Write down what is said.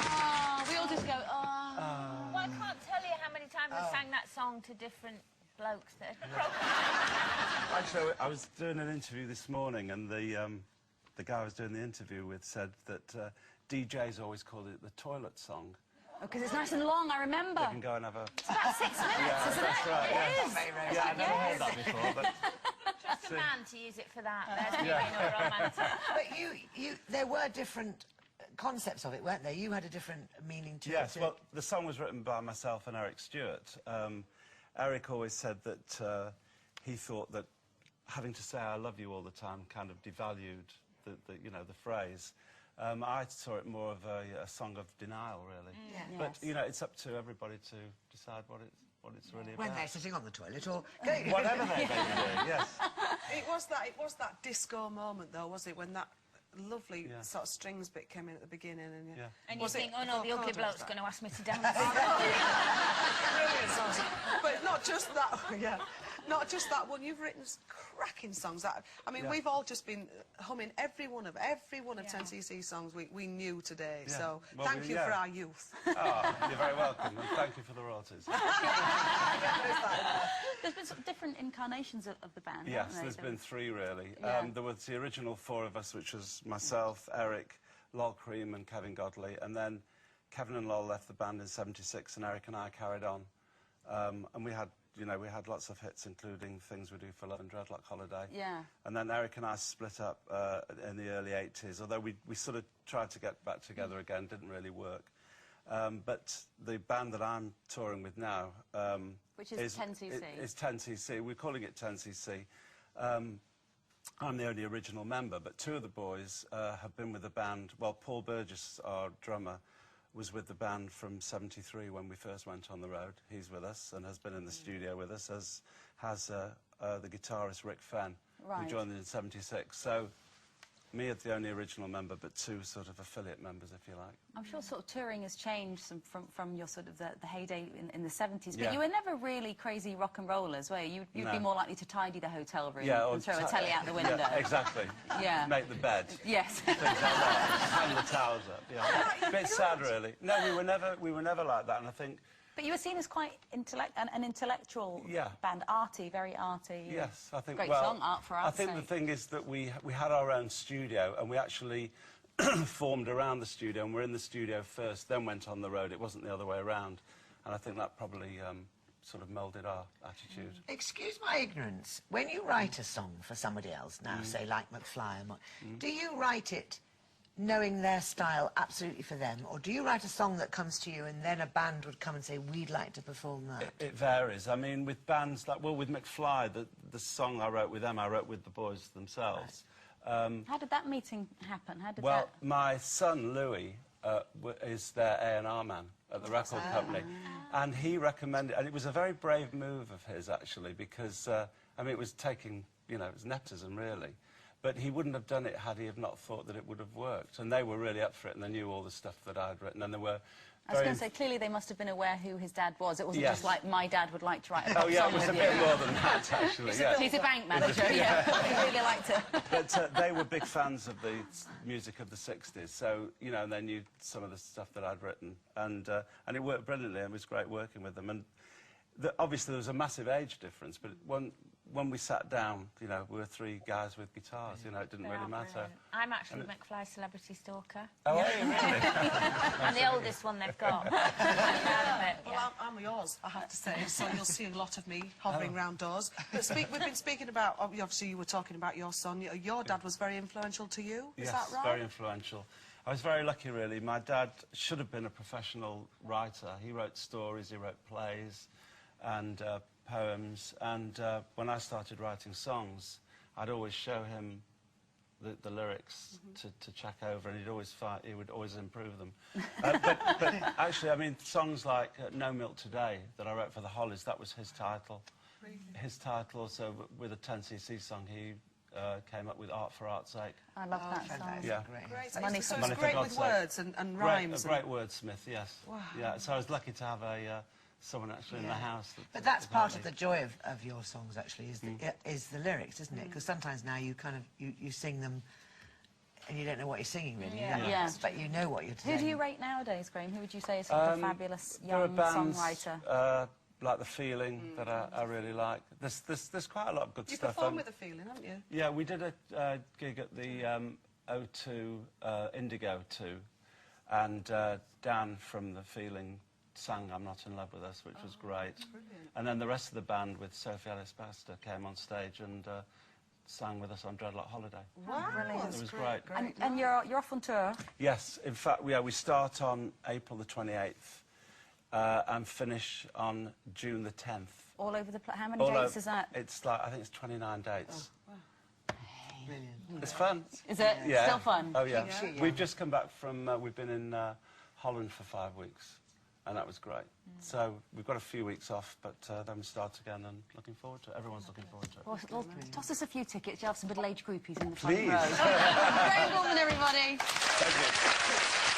Oh, we all just go, oh. Well, I can't tell you how many times I sang that song to different blokes that Actually, I was doing an interview this morning, and the guy I was doing the interview with said that DJs always called it the toilet song. Because it's nice and long, I remember. You can go and have a... It's about 6 minutes, yeah, isn't that's it? right, It is. Yeah, I've never heard that before, but... Trust a man to use it for that. There's me being all romantic. But there were different concepts of it, weren't there? You had a different meaning to it. Yes, well, the song was written by myself and Eric Stewart. Eric always said that he thought that having to say I love you all the time kind of devalued the phrase. I saw it more of a song of denial, really. Yeah. But, Yes. you know, it's up to everybody to decide what it's really about. When they're sitting on the toilet or... Whatever they do, yes. It was that disco moment, though, was it, when that lovely sort of strings bit came in at the beginning, and And you think, oh no, the ugly bloke's going to ask me to dance. Brilliant songs. But not just that, not just that one. You've written cracking songs. I mean, we've all just been humming every one of 10cc songs we knew today. Yeah. So Well, thank you for our youth. Oh, you're very welcome, and thank you for the royalties. There's been sort of different incarnations of the band, Yes, haven't there? there's been 3, really. Yeah. There was the original 4 of us, which was myself, Eric, Lol Cream and Kevin Godley, and then Kevin and Lol left the band in '76, and Eric and I carried on. And we had, we had lots of hits, including Things We Do for Love and Dreadlock Holiday. Yeah. And then Eric and I split up in the early '80s, although we sort of tried to get back together again, didn't really work. But the band that I'm touring with now... Which is 10cc. Is 10cc. We're calling it 10cc. I'm the only original member, but 2 of the boys have been with the band. Well, Paul Burgess, our drummer, was with the band from '73 when we first went on the road. He's with us and has been in the studio with us, as has the guitarist Rick Fenn, who joined in '76. So, me as the only original member, but 2 sort of affiliate members, if you like. I'm sure sort of touring has changed from your sort of the heyday in the 70s, but Yeah. you were never really crazy rock and rollers, were you? You'd No. be more likely to tidy the hotel room Yeah, and throw a telly out the window. Yeah, exactly. Yeah. Make the bed. Yes. Things like that. Hang the towels up. Yeah. Bit sad, really. No, we were never like that, and I think... But you were seen as quite an intellectual band, arty, very arty. Yes, I think... Great well, song, Art for Art's I think the thing is that we had our own studio, and we actually formed around the studio, and we're in the studio first, then went on the road. It wasn't the other way around, and I think that probably sort of moulded our attitude. Excuse my ignorance. When you write a song for somebody else now, say like McFly, do you write it knowing their style absolutely for them, or do you write a song that comes to you and then a band would come and say, we'd like to perform that? It varies. I mean, with bands like, well, with McFly, the song I wrote with them, I wrote with the boys themselves. Right. How did that meeting happen? How did well, my son, Louis, is their A&R man at the record company, and he recommended, and it was a very brave move of his, actually, because, I mean, it was taking, it was nepotism, really. But he wouldn't have done it had he have not thought that it would have worked. And they were really up for it, and they knew all the stuff that I'd written, and they were... I was going to say, clearly they must have been aware who his dad was. It wasn't just like, my dad would like to write a pop song with you. Oh, yeah, it was a bit more than that, actually, He's a bank manager, yeah. He really liked it. But they were big fans of the music of the '60s, so, and they knew some of the stuff that I'd written. And it worked brilliantly, and it was great working with them. And obviously there was a massive age difference, but when we sat down, we were 3 guys with guitars, it didn't really matter. Brilliant. I'm actually McFly's celebrity stalker. Oh, are you really? I'm the oldest one they've got. Well, I'm yours, I have to say, so you'll see a lot of me hovering round doors. But we've been speaking about, obviously you were talking about your son. Your dad was very influential to you, is that right? Yes, very influential. I was very lucky, really. My dad should have been a professional writer. He wrote stories, he wrote plays and poems, and when I started writing songs, I'd always show him the lyrics to check over, and he would always improve them. But actually, I mean, songs like No Milk Today that I wrote for the Hollies, that was his title. Really? His title, also with a 10cc song, he came up with Art for Art's Sake. I love that song. Yeah. Great. So it's great with words and rhymes. A great wordsmith, yes. Wow. Yeah, so I was lucky to have a someone actually in the house. But that's part of the joy of your songs, actually, is the lyrics, isn't it? Because sometimes now you kind of you sing them and you don't know what you're singing, really. Yeah. But you know what you're saying. Who do you rate nowadays, Graham? Who would you say is sort of a fabulous young there are bands, songwriter? Like The Feeling that I really like. There's quite a lot of good You stuff. perform with The Feeling, haven't you? Yeah, we did a gig at the O2 Indigo 2, and Dan from The Feeling sang I'm Not in Love with Us, which was great. Brilliant. And then the rest of the band with Sophie Ellis-Bextor came on stage and sang with us on Dreadlock Holiday. Wow, Brilliant. It was great. And you're off on tour? Yes, in fact, we start on April the 28th and finish on June the 10th. All over the place. How many dates is that? It's like, I think it's 29 dates. Wow. Brilliant. It's fun. Is it? Yeah. Still fun? Oh, yeah. Yeah. We've just come back from, we've been in Holland for 5 weeks, and that was great. So we've got a few weeks off, but then we start again and looking forward to it. Everyone's looking forward to it. Well, toss us a few tickets. You'll have some middle-aged groupies in the front Please. row. Graham Gouldman, everybody. Thank you.